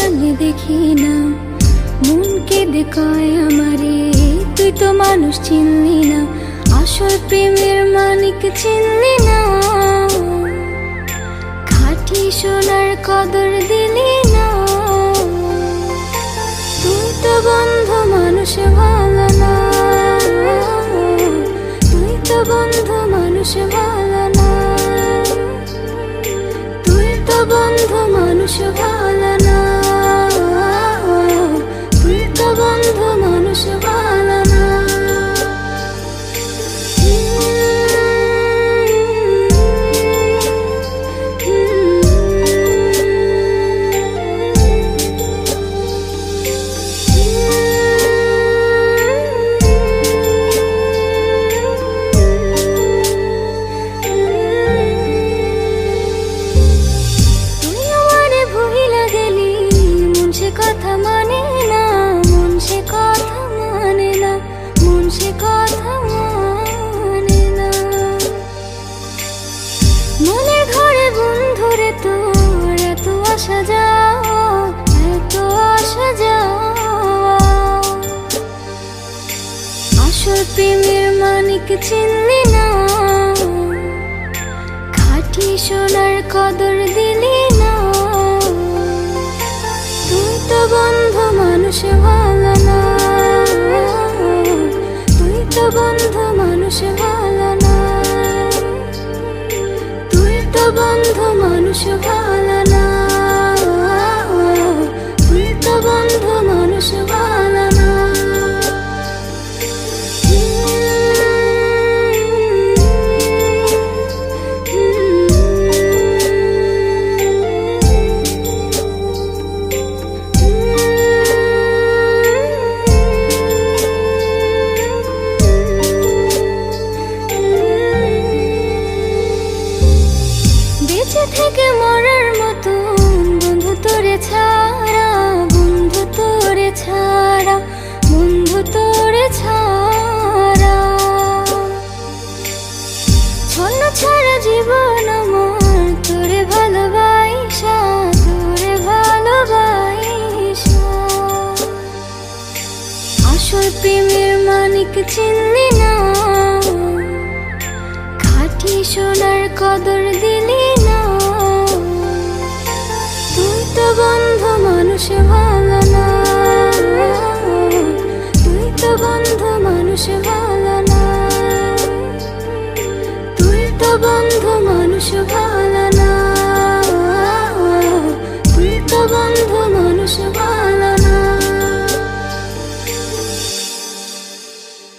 সামনে দেখি না, মন কেঁদে কয় আমারে তুই তো মানুষ চিনলি না, আসল প্রেমের মানিক চিনলি না, খাঁটি সোনার কদর দিলি না। তুই তো বন্ধু মানুষ ভালো না, তুই তো বন্ধু মানুষ ভালো না, তুই তো বন্ধু মানুষ ভালো না, তুই তো বন্ধু মানুষ ভালো না। কথা মানে না, মন সে কথা মানে না, মন সে কথা মানে না। মনের ঘরে বন্ধুরে তোর এত আসা যাওয়া, এত আসা যাওয়া, আসল প্রেমের মানিক চিনলি না, খাঁটি সোনার কদর দিলি না। তুই তো বন্ধু মানুষ ভালো না, তুই তো বন্ধু মানুষ ভালো না, তুই তো বন্ধু মানুষ ভালো না, তুই তো বন্ধু মানুষ ভালো না। বেঁচে থেকে মরার মতন বন্ধু তোরে ছাড়া, বন্ধু তোরে ছাড়া, বন্ধু তোরে ছাড়া, ছন্ন ছাড়া জীবন আমার তোরে ভালোবাসা, তোরে ভালোবাসা, আসল প্রেমের মানিক চিনলি না, খাঁটি সোনার কদর দিলি না। তুই তো বন্ধু মানুষ ভালো না, তুই তো বন্ধু মানুষ ভালো না, তুই তো বন্ধু মানুষ ভালো না, তুই তো বন্ধু মানুষ ভালো না।